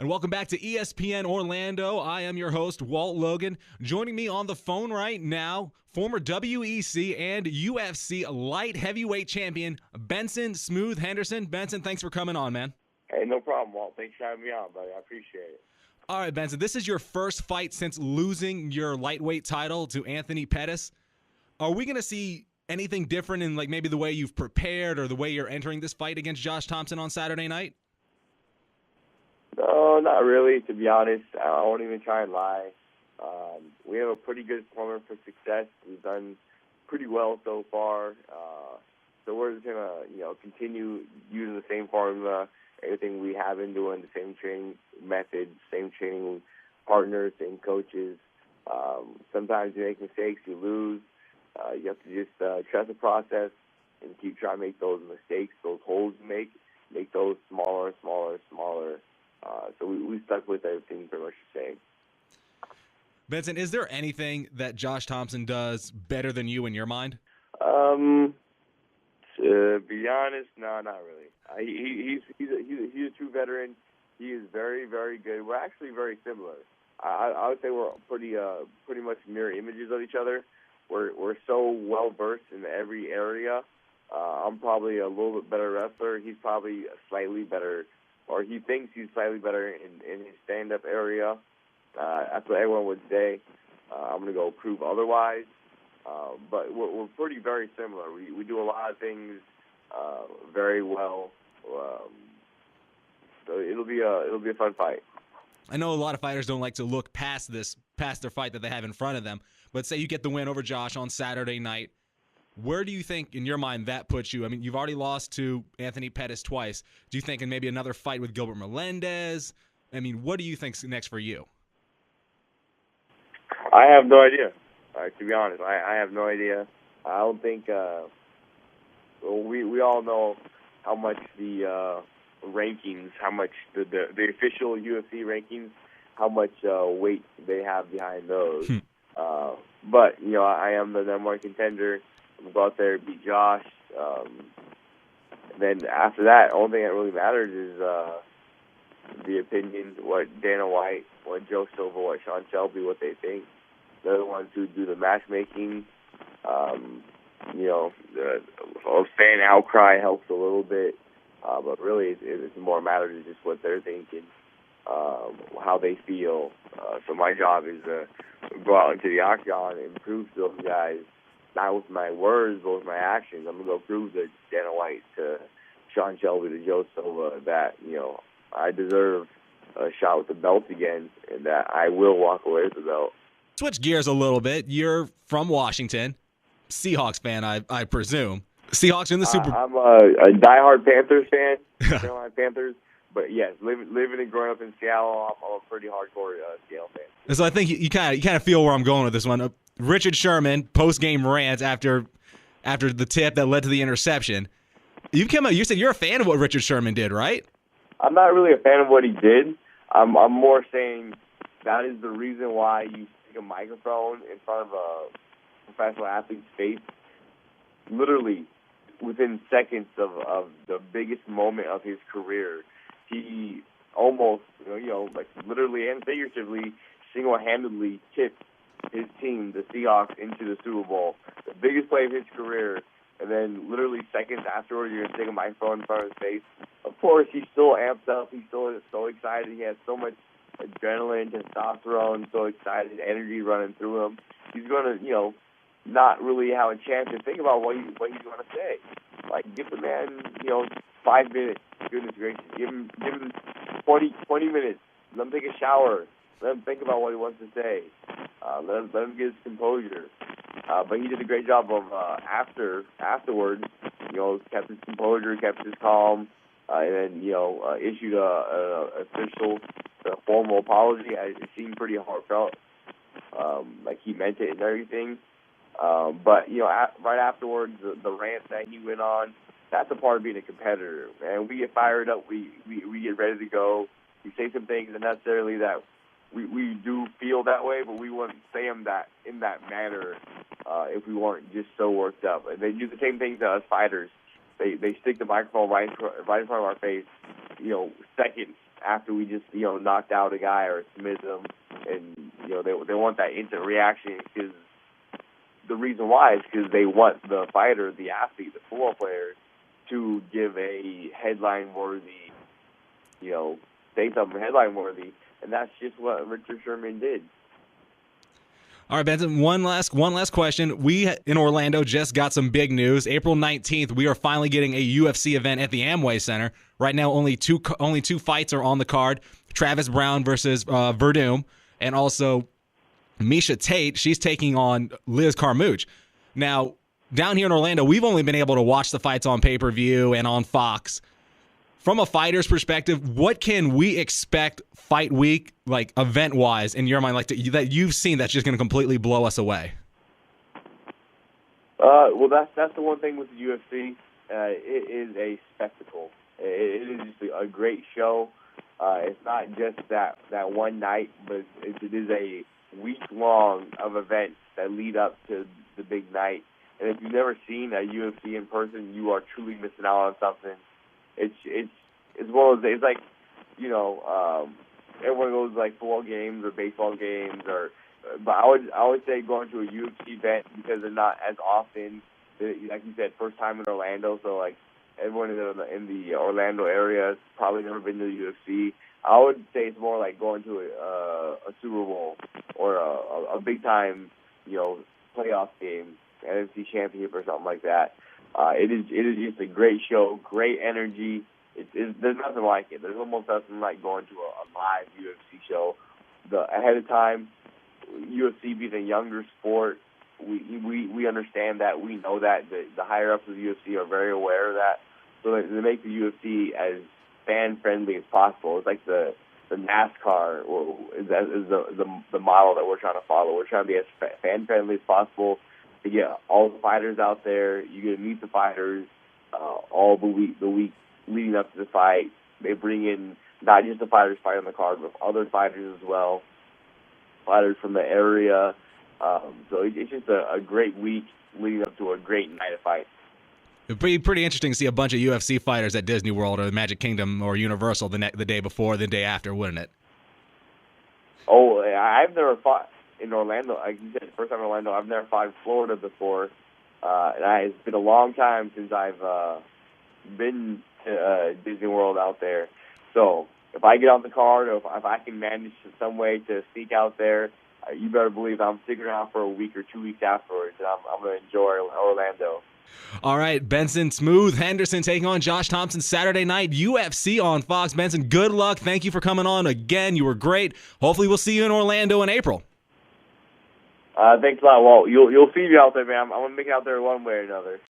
And welcome back to ESPN Orlando. I am your host, Walt Logan. Joining me on the phone right now, former WEC and UFC light heavyweight champion, Benson "Smooth" Henderson. Benson, thanks for coming on, man. Hey, no problem, Walt. Thanks for having me on, buddy. I appreciate it. All right, Benson, this is your first fight since losing your lightweight title to Anthony Pettis. Are we going to see anything different in maybe the way you've prepared or the way you're entering this fight against Josh Thomson on Saturday night? No, not really, to be honest. I won't even try and lie. We have a pretty good formula for success. We've done pretty well so far. So we're just going to, continue using the same formula, everything we have been doing, the same training methods, same training partners, same coaches. Sometimes you make mistakes, you lose. You have to just trust the process and keep trying to make those mistakes, those holes you make those smaller and smaller and smaller. So we stuck with everything pretty much the same. Benson, is there anything that Josh Thomson does better than you in your mind? To be honest, no, not really. He's a true veteran. He is very, very good. We're actually very similar. I would say we're pretty much mirror images of each other. We're so well versed in every area. I'm probably a little bit better wrestler. He's probably slightly better, or he thinks he's slightly better in his stand-up area. That's what everyone would say. I'm going to go prove otherwise. But we're pretty very similar. We do a lot of things very well. So it'll be a fun fight. I know a lot of fighters don't like to look past their fight that they have in front of them. But say you get the win over Josh on Saturday night. Where do you think, in your mind, that puts you? I mean, you've already lost to Anthony Pettis twice. Do you think in maybe another fight with Gilbert Melendez? I mean, what do you think's next for you? I have no idea. To be honest, I have no idea. I don't think we all know how much the rankings, how much the official UFC rankings, how much weight they have behind those. But I am the number one contender. I'm going to go out there and beat Josh. And then after that, the only thing that really matters is the opinion, what Dana White, what Joe Silva, what Sean Shelby, what they think. They're the ones who do the matchmaking. A fan outcry helps a little bit. But really, it's more matters is just what they're thinking, how they feel. So my job is to go out into the octagon and prove to those guys, not with my words, but with my actions. I'm going to go prove to Dana White, to Sean Shelby, to Joe Silva that, I deserve a shot with the belt again and that I will walk away with the belt. Switch gears a little bit. You're from Washington. Seahawks fan, I presume. Seahawks in the Super Bowl. I'm a diehard Panthers fan, Carolina Panthers. But yes, living and growing up in Seattle, I'm a pretty hardcore Seattle fan. And so I think you kind of feel where I'm going with this one. Richard Sherman post-game rant after the tip that led to the interception. You said you're a fan of what Richard Sherman did, right? I'm not really a fan of what he did. I'm more saying that is the reason why you stick a microphone in front of a professional athlete's face, literally within seconds of the biggest moment of his career. He almost, literally and figuratively, single-handedly tipped his team, the Seahawks, into the Super Bowl. The biggest play of his career. And then literally seconds afterwards, you're going to stick a microphone in front of his face. Of course, he's still amped up. He's still so excited. He has so much adrenaline, testosterone, so excited, energy running through him. He's going to, not really have a chance to think about what he's going to say. Like, give the man, 5 minutes. Goodness gracious. Give him 20 minutes. Let him take a shower. Let him think about what he wants to say. Let him get his composure. But he did a great job of afterwards, kept his composure, kept his calm, and then issued a official, formal apology. It seemed pretty heartfelt, like he meant it and everything. But right afterwards, the rant that he went on, that's a part of being a competitor. And we get fired up, we get ready to go. We say some things, and necessarily that we do feel that way, but we wouldn't say them in that manner if we weren't just so worked up. And they do the same thing to us fighters. They stick the microphone right in front of our face, seconds after we just, knocked out a guy or submitted them. And, they want that instant reaction because the reason why is because they want the fighter, the athlete, the football player to give a headline-worthy, say something headline-worthy. And that's just what Richard Sherman did. All right, Benson, one last question. We in Orlando just got some big news. April 19th, we are finally getting a UFC event at the Amway Center. Right now, only two fights are on the card. Travis Brown versus Verdum, and also Misha Tate. She's taking on Liz Carmouche. Now, down here in Orlando, we've only been able to watch the fights on pay-per-view and on Fox. From a fighter's perspective, what can we expect fight week, like event-wise, in your mind, like that you've seen that's just going to completely blow us away? Well, that's the one thing with the UFC. It is a spectacle. It is just a great show. It's not just that one night, but it is a week-long of events that lead up to the big night. And if you've never seen a UFC in person, you are truly missing out on something. It's one of those. It's like, everyone goes to like football games or baseball games, but I would say going to a UFC event because they're not as often. Like you said, first time in Orlando, so like everyone in the Orlando area has probably never been to the UFC. I would say it's more like going to a Super Bowl or a big time, playoff game, NFC Championship or something like that. It is just a great show, great energy. There's nothing like it. There's almost nothing like going to a live UFC show. Ahead of time, UFC being a younger sport, we understand that. We know that. The higher ups of the UFC are very aware of that. So they make the UFC as fan-friendly as possible. It's like the NASCAR is the model that we're trying to follow. We're trying to be as fan-friendly as possible to get all the fighters out there. You get to meet the fighters all the week leading up to the fight. They bring in not just the fighters fighting on the card, but other fighters as well, fighters from the area. So it's just a great week leading up to a great night of fights. It'd be pretty interesting to see a bunch of UFC fighters at Disney World or the Magic Kingdom or Universal the day before, the day after, wouldn't it? Oh, I've never fought in Orlando. Like you said, first time in Orlando. I've never fought in Florida before. It's been a long time since I've been to Disney World out there. So if I get on the card or if I can manage in some way to sneak out there, you better believe I'm sticking around for a week or 2 weeks afterwards, and I'm going to enjoy Orlando. All right, Benson Smooth Henderson taking on Josh Thomson Saturday night, UFC on Fox. Benson, good luck. Thank you for coming on again. You were great. Hopefully we'll see you in Orlando in April. Thanks a lot, Walt. You'll see me out there, man. I'm going to make it out there one way or another.